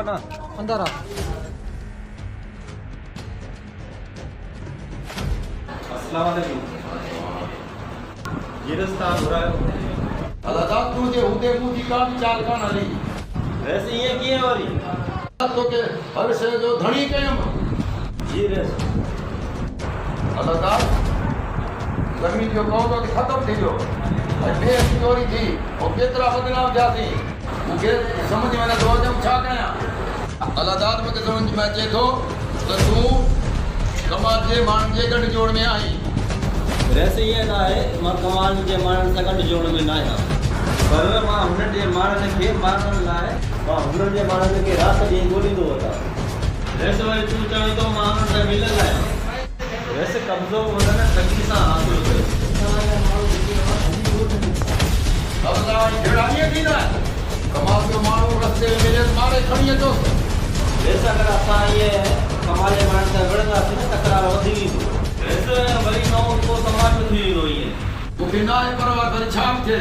ना अंदर आ। अस्सलाम वालेकुम। ये रास्ता बुरा है। अल्लाह तुझे उदे मुझी का विचार करना नहीं। वैसे ये किए वाली तो के हर से जो धनी कयम जी रे अल्लाह गर्मी जो कहो तो खत्म थी जो अरे चोरी थी और केतरा बदनाम जाती मुझे समझ में न दो जब छा कया अल्लाह मुझे समझ में अचे थो तो तू कमाल जे मान जे गड जोड़ में आई। वैसे ये ना है मां कमाल जे मान से गड जोड़ में ना है पर मां हुन जे मान के मारन लाए मां हुन जे मान के रात जी गोली दो होता। वैसे वरी तू चाहे तो मां से मिलन लाया। वैसे कब्जो उन्होंने सही सा हासिल कयो। अल्लाह जड़ानी थी ना कमाल जो मानो रस्ते में मिले मारे खड़िए तो वैसे अगर असां ये कमाले मान से विढ़ंदा थी न तकरार वधी वेंदी। वैसे वरी न को समाज में थी वेंदो इएं तू बिना परवाह कर छाम थे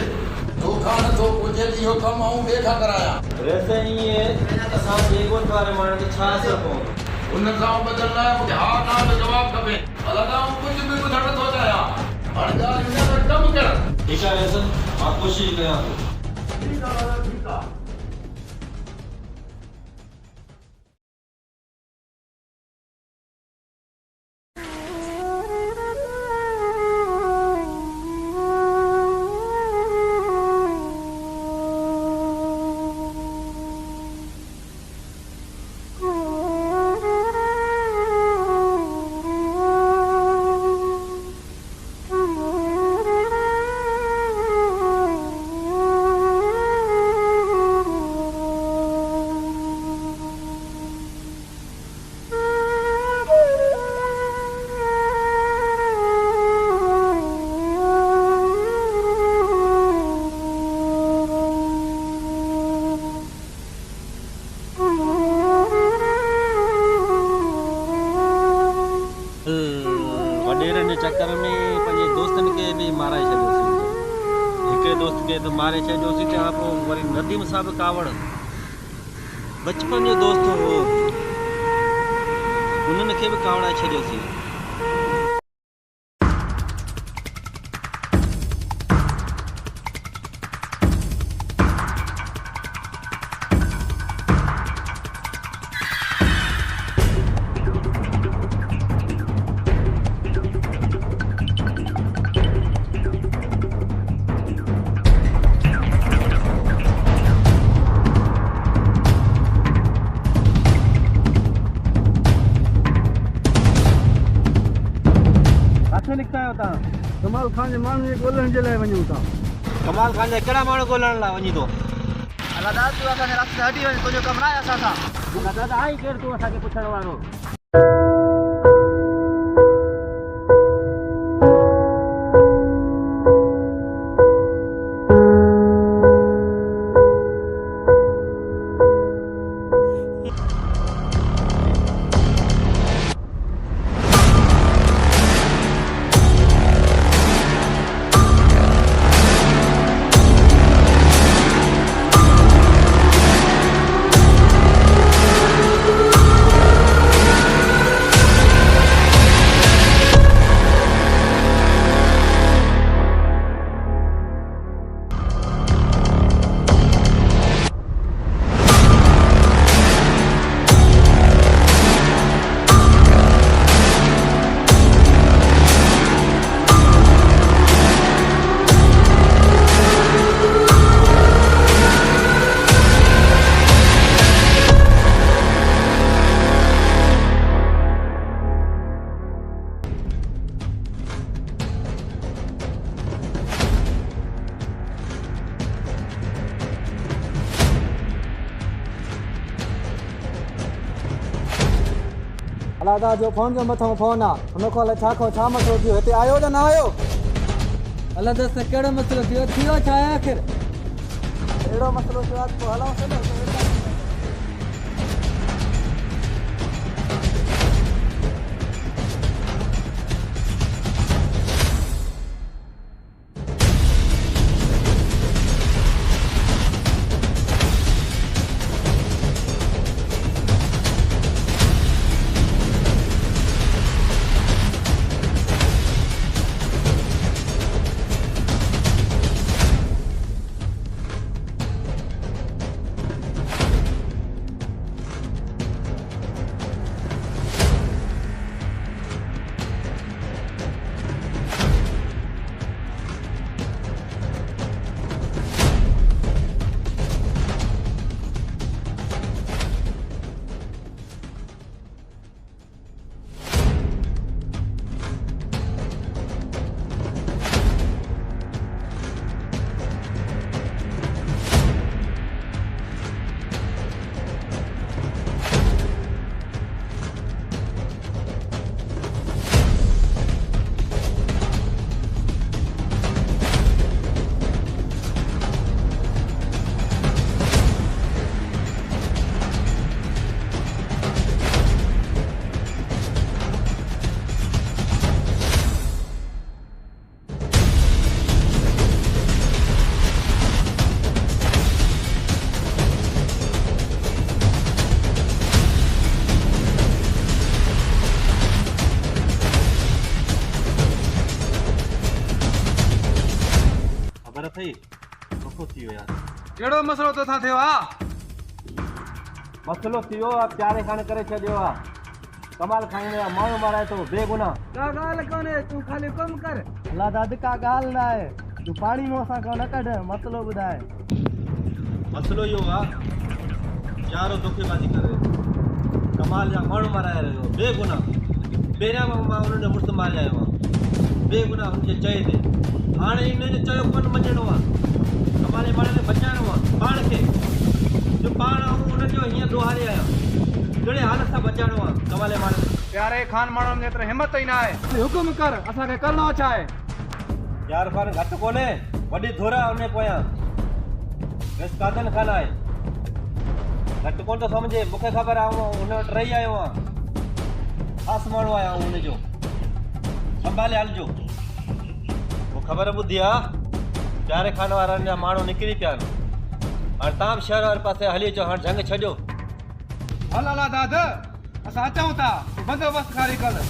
तो खान तो पुजे लियो कम आऊं बेठा कराया। वैसे ये असां जे गोठ वारे माण्हू खे छा असर पवंदो उन सां बदलना है मुझे हा ना में जवाब खपे अल्लाह कुछ भी ॿुधण थो चाहियां हाणे ॻाल्हि हिन में कमु कर। ठीकु आहे वैसे मां कोशिशि कयां थो। ठीक आहे। वॾेरनि जे चकर में पंहिंजे दोस्तनि खे बि माराए छॾियोसीं। हिकिड़े दोस्त खे त मारे छॾियोसीं तंहिंखां पोइ वरी नदीम साहिबु कावड़ बचपन जो दोस्त हो उन्हनि खे बि कावड़ाए छॾियोसीं। लिखता है होता कमाल खान जे माण्हू जे ॻोल्हण जे लाइ वञूं था। कमाल खान जा कहिड़ा माण्हू ॻोल्हण लाइ वञी थो? अल्लाह दादा तूं असांखे रास्ते हटी वञ तुंहिंजो कमु न आहे असां सां। दादा आई केरु तूं असांखे पुछण वारो? अलादा जो फोन जो मथों फोन आहे हुनखो अलाए छा मसइलो थियो हिते आयो या न आयो? अलाह दस कहिड़ो मसइलो थियो छा आहे आख़िर? अहिड़ो मसइलो थियो आहे पोइ हलूं न। थी यार केड़ो मसलो तो था थियो आ मसलो थियो आ प्यारे खाने करे छडियो आ कमाल खाने में माण्हू माराए तो बेगुनाह का गाल कोने तू खाली कम कर अल्लाह दाद का गाल ना है तू पानी में असां को न कढ मसलो बुधाए मसलो यो आ यारो धोखेबाजी करे कमाल जा माण्हू माराए रहियो बेगुनाह पहिरियां मां उन्हनि मुड़ुसु मारे आयो आहियां बेगुनाह हुनखे चए ते हाणे हिनजो चयो कोन मञणो आहे कमाले माण्हू खे बचाइणो आहे पाण खे जो पाण हुनजो हीअं दोहारे आहियां कहिड़े हालत सां बचाइणो आहे कमाले माण्हू प्यारे खान माण्हुनि में एतिरो हिम्मत ई न आहे हुकुम कर असांखे करिणो छा आहे यार खान घटि कोन्हे वॾी धुर आहे उन पोयां बसि कादन खान आहे घटि कोन थो सम्झे मूंखे ख़बर आहे हुन वटि रही आयो आहियां ख़ासि माण्हू आहियां हुनजो संभाले हलिजो पोइ ख़बर ॿुधी आहे प्यारे खान वारनि जा माण्हू निकिरी पिया आहिनि हाणे तव्हां बि शहर वारे पासे हली अचो हाणे जंग छॾियो हल अला दाद असां अचूं था बंदोबस्त कारी कर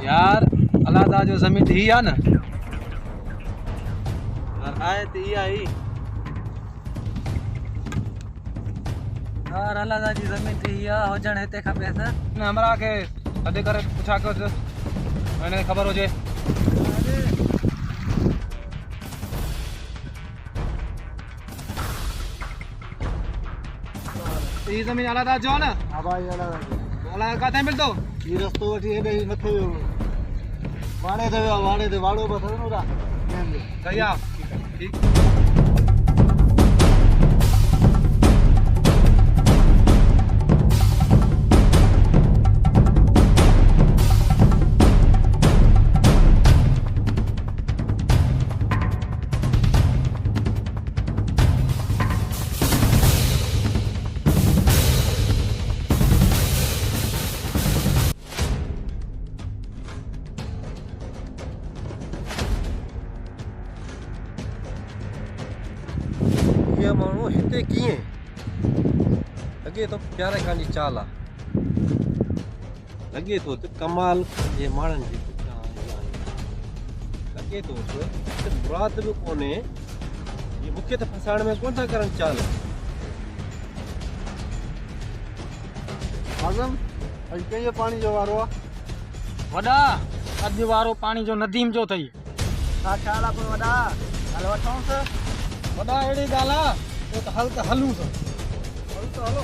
यार अला दाद जो ज़मीन ही आ न यार आहे त इहा ई यार अल्लाह दाद जी ज़मीन थी या हुजण हिते खपे त न हमरा के अदे करे पुछा कयो मैंने खबर हो जे ई ज़मीन अला दाद जो न हा भाई अला काथे मिलदो ई रस्तो वठी हेॾे ई मथे वियो वाणे ते वियो वाणे ते वाड़ो बि अथव न उरा सही आ ठीक इहे माण्हू हिते कीअं लॻे थो प्यारे खान जी चाल आहे लॻे थो त कमाल जे माण्हुनि जी लॻे थो मुराद बि कोन्हे इहे मूंखे त फसाइण में कोन था करनि चाल आज़म अॼु कंहिंजो पाणी जो वारो आहे वॾा अॼु वारो पाणी जो नदीम जो अथई छा ख़्यालु आहे पोइ वॾा हल वठूंसि वॾा अहिड़ी ॻाल्हि आहे पोइ त हल त हलूं था हल त हलो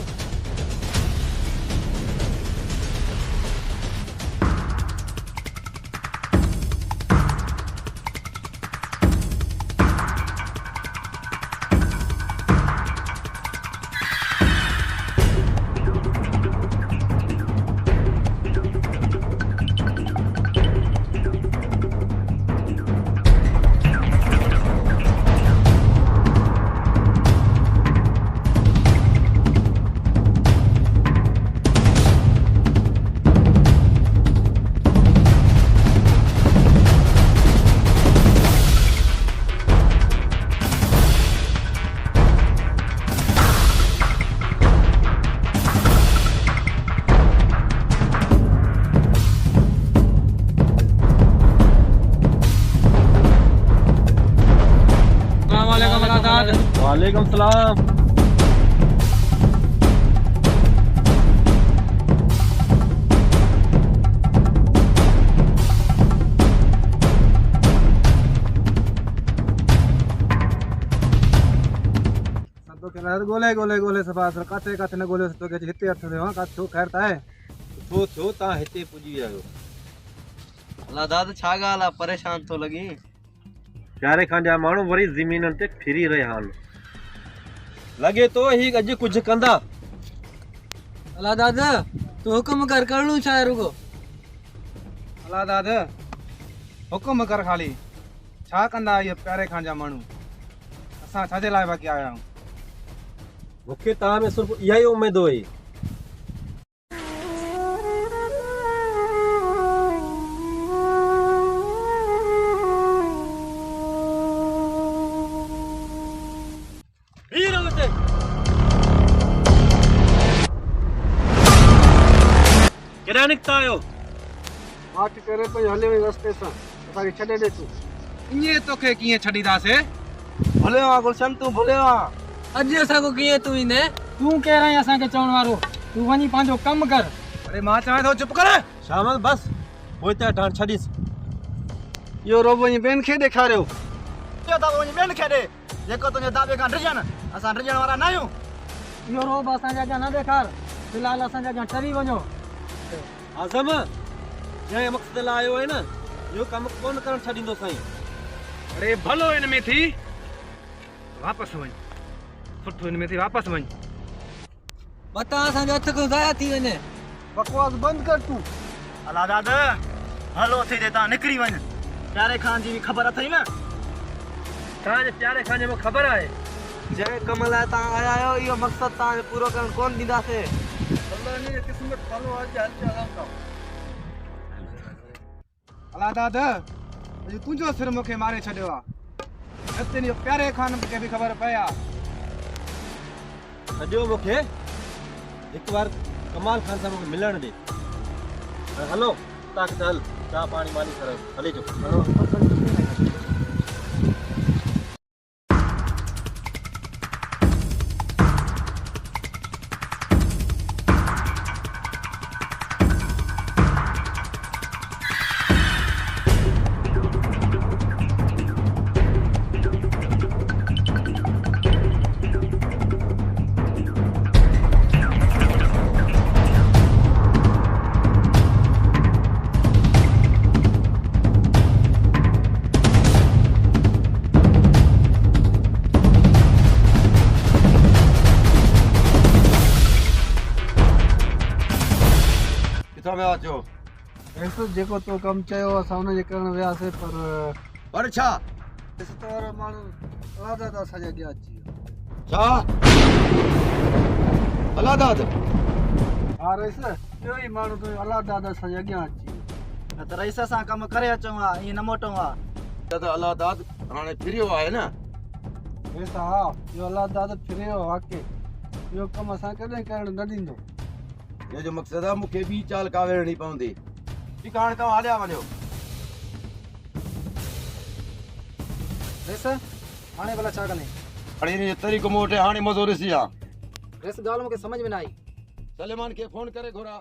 वालेकुम सलाम ॻोल्हे ॻोल्हे ॻोल्हे सफ़ा किथे किथे न ॻोल्हियोसि तोखे अची हिते हथु थियो किथे छो ख़ैर त आहे छो थियो तव्हां हिते पुॼी विया आहियो? अला दादा छा ॻाल्हि आहे परेशान थो लॻी प्यारे खां जा माण्हू वरी ज़मीननि ते फिरी रहिया आहिनि लॻे थो ही अॼु कुझु कंदा। अला दादा तू हुकुम कर करणो छा आहे रुगो? अला दादा हुकुम कर खाली छा कंदा इहे प्यारे खां जा माण्हू असां छाजे लाइ बाक़ी आया आहियूं? मूंखे तव्हां में सिर्फ़ु इहा ई उमेद हुई। केॾा निकिता आहियो? मां करे पई हले वई रस्ते सां असांखे छॾे ॾे तूं। ईअं तोखे कीअं छॾींदासीं? भुलियो आहे गुलशन तूं भुलियो आहे। अॼु असांखो कीअं तूं ईंदे? तूं केरु आहीं असांखे चवण वारो? तूं वञी पंहिंजो कमु कर। अरे मां चवां थो चुप कर। शामल बस पोइ त ठाण छॾीस। इहो रोब वञी ॿियनि खे ॾेखारियो इहो दाबो वञी ॿियनि खे ॾे जेको तुंहिंजे दाबे खां डिॼनि असां डिॼण वारा न आहियूं। इहो रोब असांजे अॻियां न ॾेखार फ़िलहालु असांजे अॻियां टरी वञो। आज़म जंहिं मक़सद लाइ आयो आहे न इहो कमु कोन करणु छॾींदो साईं। अरे भलो हिन में थी वापसि वञ सुठो हिन में थी वापसि वञ। मता असांजे हथ खां ज़ाया थी वञे। बकवास बंदि कर तूं। अला दादा हलो थी दे तव्हां निकिरी वञ प्यारे खान जी बि ख़बर अथई न। तव्हांजे प्यारे खां मूंखे ख़बर आहे जंहिं कम लाइ तव्हां आया आहियो इहो मक़सदु तव्हांखे पूरो करणु कोन ॾींदासीं। अला दादा अॼु तुंहिंजो सिर मूंखे मारे छॾियो आहे रस्ते में प्यारे खान खे बि ख़बर पए आहे। छॾियो मूंखे हिकु बार कमाल खान सां मूंखे मिलण ॾे। हलो तव्हां हल चाह पाणी वाणी कर हले जो। किथां विया छो? ऐसो जेको तो कमु चयो असां हुनजे करणु वियासीं पर छा? रिश्तो वारो माण्हू अला दादा असांजे अॻियां अची वियो। छा? अला दादा? हा रईस इहो ई माण्हू तुंहिंजो अला दादा असांजे अॻियां अची वियो। न त रईस सां कमु करे अचूं हा ईअं न मोटूं हा। दादा अला दाद हाणे फिरियो आहे न? रईस हा इहो अला दादा फिरियो वाक़ई इहो कमु असां कॾहिं करणु न ॾींदो। इहो जो मक़सदु आहे मूंखे ॿी चाल कावेरणी पवंदी। ठीकु आहे हाणे तव्हां हलिया वञो। रईस हाणे भला छा कंदे? हाणे हिन जो तरीक़ो मूं वटि हाणे मज़ो ॾिसी आहे। रईस ॻाल्हि मूंखे सम्झ में न आई। सलेमान खे फ़ोन करे घुरा।